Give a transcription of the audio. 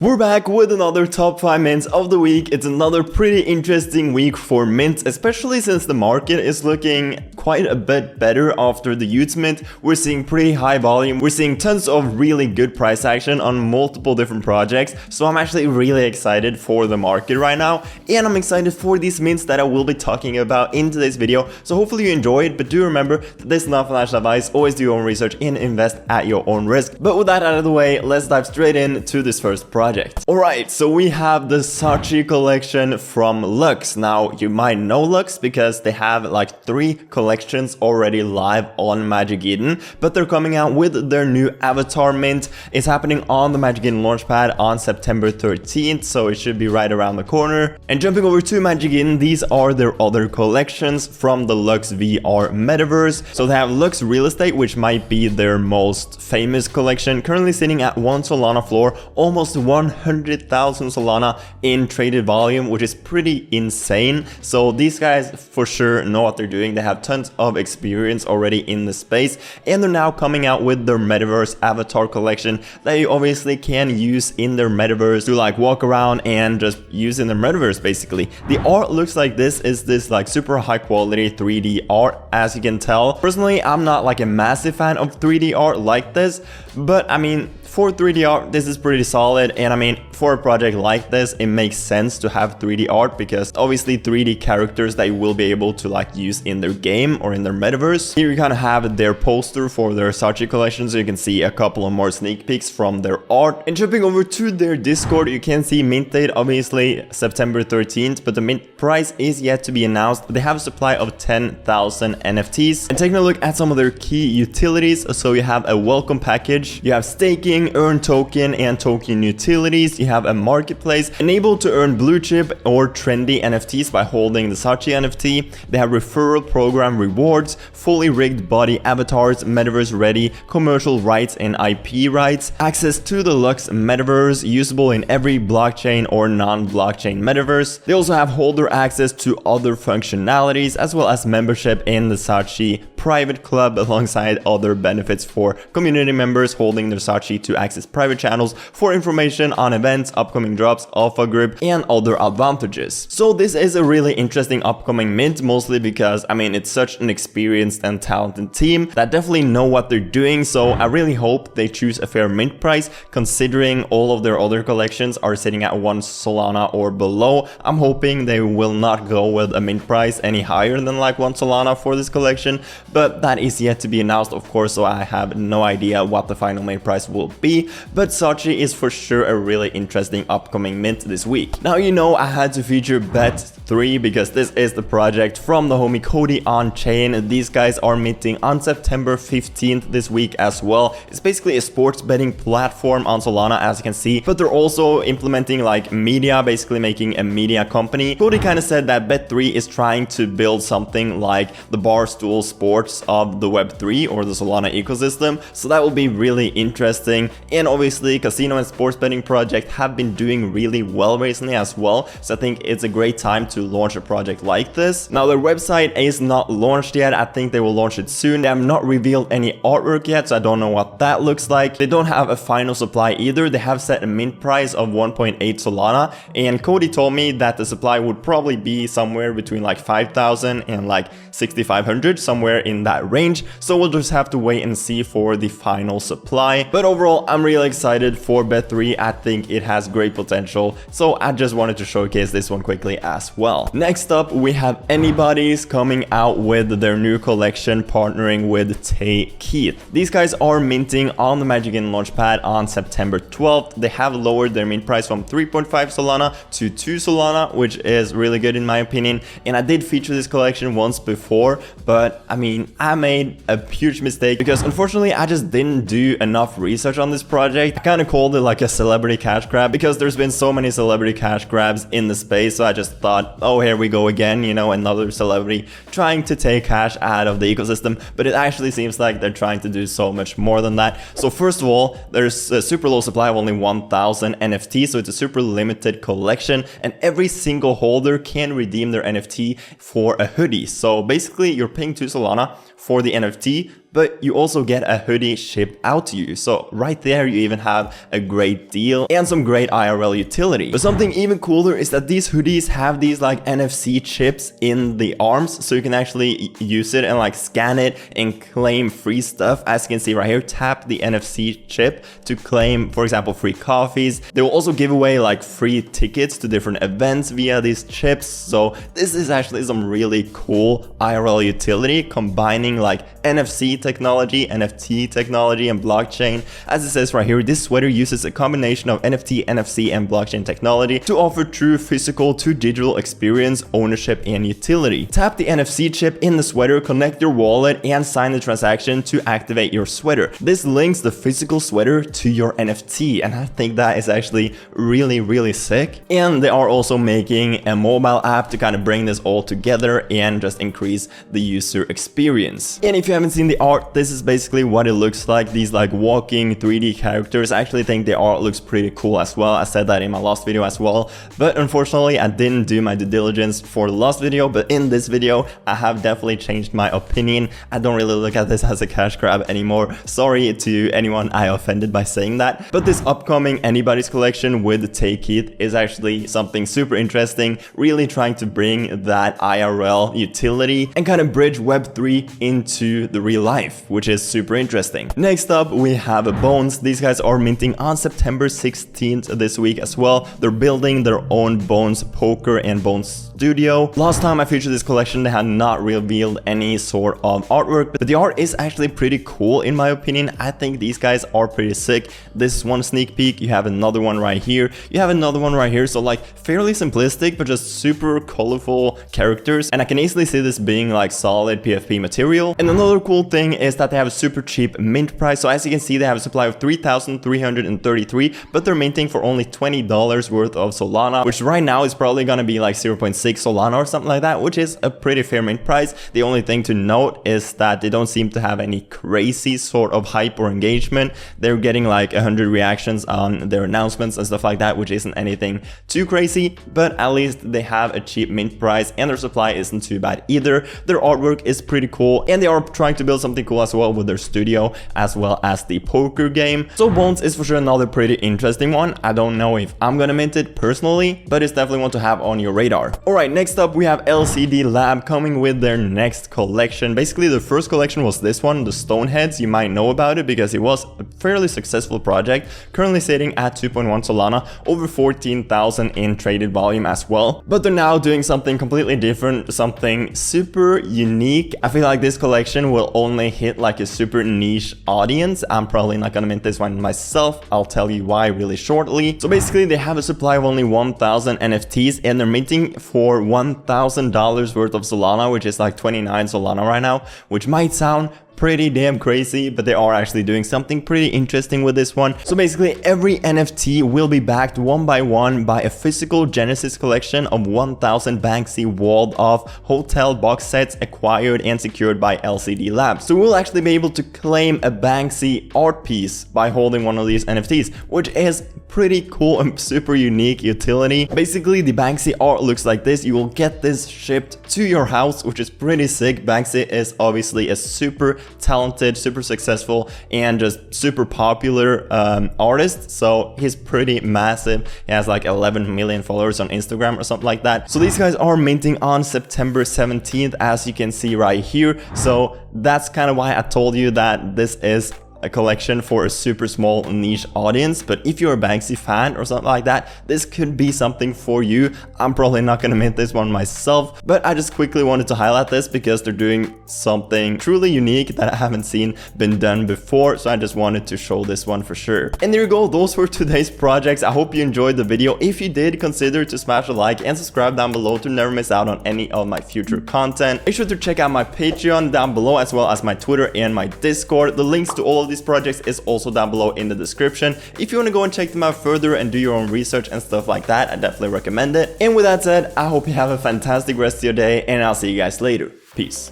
We're back with another top 5 mints of the week. It's another pretty interesting week for mints, especially since the market is looking quite a bit better after the Utes mint. We're seeing pretty high volume. We're seeing tons of really good price action on multiple different projects. So I'm actually really excited for the market right now. And I'm excited for these mints that I will be talking about in today's video. So hopefully you enjoy it, but do remember that this is not financial advice. Always do your own research and invest at your own risk. But with that out of the way, let's dive straight into this first project. Alright, so we have the Sachi collection from Lux. Now, you might know Lux because they have like 3 collections already live on Magic Eden, but they're coming out with their new avatar mint. It's happening on the Magic Eden launchpad on September 13th, so it should be right around the corner. And jumping over to Magic Eden, these are their other collections from the Lux VR metaverse. So they have Lux Real Estate, which might be their most famous collection, currently sitting at 1 Solana floor, almost 100,000 Solana in traded volume, which is pretty insane. So these guys for sure know what they're doing. They have tons of experience already in the space, and they're now coming out with their metaverse avatar collection that you obviously can use in their metaverse to like walk around and just use in their metaverse basically. The art looks like this is this like super high quality 3D art, as you can tell. Personally, I'm not like a massive fan of 3D art like this, but I mean, for 3D art, this is pretty solid. And I mean, for a project like this, it makes sense to have 3D art because obviously 3D characters that you will be able to like use in their game or in their metaverse. Here you kind of have their poster for their Sachi collection, so you can see a couple of more sneak peeks from their art. And jumping over to their Discord, you can see mint date obviously September 13th, but the mint price is yet to be announced. They have a supply of 10,000 NFTs. And taking a look at some of their key utilities, so you have a welcome package, you have staking, earn token and token utilities, you have a marketplace, enabled to earn blue chip or trendy NFTs by holding the Sachi NFT. They have referral program rewards, fully rigged body avatars, metaverse ready, commercial rights and IP rights, access to the Lux metaverse, usable in every blockchain or non-blockchain metaverse. They also have holder access to other functionalities, as well as membership in the Sachi private club, alongside other benefits for community members holding their Sachi to access private channels for information on events, upcoming drops, alpha group, and other advantages. So this is a really interesting upcoming mint, mostly because I mean, it's such an experienced and talented team that definitely know what they're doing. So I really hope they choose a fair mint price, considering all of their other collections are sitting at 1 Solana or below. I'm hoping they will not go with a mint price any higher than like 1 Solana for this collection, but that is yet to be announced, of course, so I have no idea what the final mint price will be. But Sachi is for sure a really interesting upcoming mint this week. Now, you know, I had to feature Bet3 because this is the project from the homie Cody on chain. These guys are minting on September 15th this week as well. It's basically a sports betting platform on Solana, as you can see, but they're also implementing like media, basically making a media company. Cody kind of said that Bet3 is trying to build something like the Barstool Sports of the Web3 or the Solana ecosystem. So that will be really interesting. And obviously casino and sports betting project have been doing really well recently as well, so I think it's a great time to launch a project like this. Now, their website is not launched yet. I think they will launch it soon. They have not revealed any artwork yet, so I don't know what that looks like. They don't have a final supply either. They have set a mint price of 1.8 Solana, and Cody told me that the supply would probably be somewhere between like 5,000 and like 6,500, somewhere in that range. So we'll just have to wait and see for the final supply. But overall, I'm really excited for Bet3. I think it has great potential, so I just wanted to showcase this one quickly as well. Next up, we have Anybody's coming out with their new collection, partnering with Tay Keith. These guys are minting on the Magic Eden launchpad on September 12th. They have lowered their mint price from 3.5 Solana to 2 Solana, which is really good in my opinion. And I did feature this collection once before, but I mean, I made a huge mistake because unfortunately I just didn't do enough research on this project. I kind of called it like a celebrity cash grab because there's been so many celebrity cash grabs in the space. So I just thought, oh, here we go again, you know, another celebrity trying to take cash out of the ecosystem. But it actually seems like they're trying to do so much more than that. So first of all, there's a super low supply of only 1,000 NFTs. So it's a super limited collection, and every single holder can redeem their NFT for a hoodie. So basically you're paying 2 Solana for the NFT, but you also get a hoodie shipped out to you. So right there you even have a great deal and some great IRL utility. But something even cooler is that these hoodies have these like NFC chips in the arms, so you can actually use it and like scan it and claim free stuff. As you can see right here, tap the NFC chip to claim, for example, free coffees. They will also give away like free tickets to different events via these chips. So this is actually some really cool IRL utility, combining like NFC technology, NFT technology, and blockchain. As it says right here, this sweater uses a combination of NFT, NFC, and blockchain technology to offer true physical to digital experience, ownership, and utility. Tap the NFC chip in the sweater, connect your wallet, and sign the transaction to activate your sweater. This links the physical sweater to your NFT, and I think that is actually really sick. And they are also making a mobile app to kind of bring this all together and just increase the user experience. And if you haven't seen the art, this is basically what it looks like. These like walking 3D characters. I actually think the art looks pretty cool as well. I said that in my last video as well, but unfortunately I didn't do my due diligence for the last video. But in this video I have definitely changed my opinion. I don't really look at this as a cash grab anymore. Sorry to anyone I offended by saying that, but this upcoming Anybody's collection with the take kit is actually something super interesting, really trying to bring that IRL utility and kind of bridge Web3 into the real life, which is super interesting. Next up we have Bones. These guys are minting on September 16th this week as well. They're building their own Bones poker and Bones studio. Last time I featured this collection they had not revealed any sort of artwork, but the art is actually pretty cool in my opinion. I think these guys are pretty sick. This is one sneak peek. You have another one right here. You have another one right here. So like fairly simplistic but just super colorful characters, and I can easily see this being like solid PFP material. And another cool thing is that they have a super cheap mint price. So as you can see, they have a supply of 3,333, but they're minting for only $20 worth of Solana, which right now is probably gonna be like 0.6 Solana or something like that, which is a pretty fair mint price. The only thing to note is that they don't seem to have any crazy sort of hype or engagement. They're getting like 100 reactions on their announcements and stuff like that, which isn't anything too crazy, but at least they have a cheap mint price and their supply isn't too bad either. Their artwork is pretty cool, and they are trying to build something cool as well with their studio as well as the poker game. So Bones is for sure another pretty interesting one. I don't know if I'm gonna mint it personally, but it's definitely one to have on your radar. Alright, next up we have LCD Lab coming with their next collection. Basically the first collection was this one, the Stoneheads. You might know about it because it was a fairly successful project, currently sitting at 2.1 Solana, over 14,000 in traded volume as well. But they're now doing something completely different, something super unique. I feel like this collection will only hit like a super niche audience. I'm probably not gonna mint this one myself. I'll tell you why really shortly. So basically they have a supply of only 1,000 NFTs and they're minting for $1,000 worth of Solana, which is like 29 Solana right now, which might sound pretty damn crazy, but they are actually doing something pretty interesting with this one. So basically every NFT will be backed one by one by a physical Genesis collection of 1,000 Banksy walled off hotel box sets acquired and secured by LCD Labs. So we'll actually be able to claim a Banksy art piece by holding one of these NFTs, which is pretty cool and super unique utility. Basically the Banksy art looks like this. You will get this shipped to your house, which is pretty sick. Banksy is obviously a super talented, super successful, and just super popular artist. So he's pretty massive. He has like 11 million followers on Instagram or something like that. So these guys are minting on September 17th, as you can see right here. So that's kind of why I told you that this is a collection for a super small niche audience. But if you're a Banksy fan or something like that, this could be something for you. I'm probably not gonna mint this one myself, but I just quickly wanted to highlight this because they're doing something truly unique that I haven't seen been done before. So I just wanted to show this one for sure. And there you go, those were today's projects. I hope you enjoyed the video. If you did, consider to smash a like and subscribe down below to never miss out on any of my future content. Make sure to check out my Patreon down below, as well as my Twitter and my Discord. The links to all of these projects is also down below in the description. If you want to go and check them out further and do your own research and stuff like that, I definitely recommend it. And with that said, I hope you have a fantastic rest of your day, and I'll see you guys later. Peace.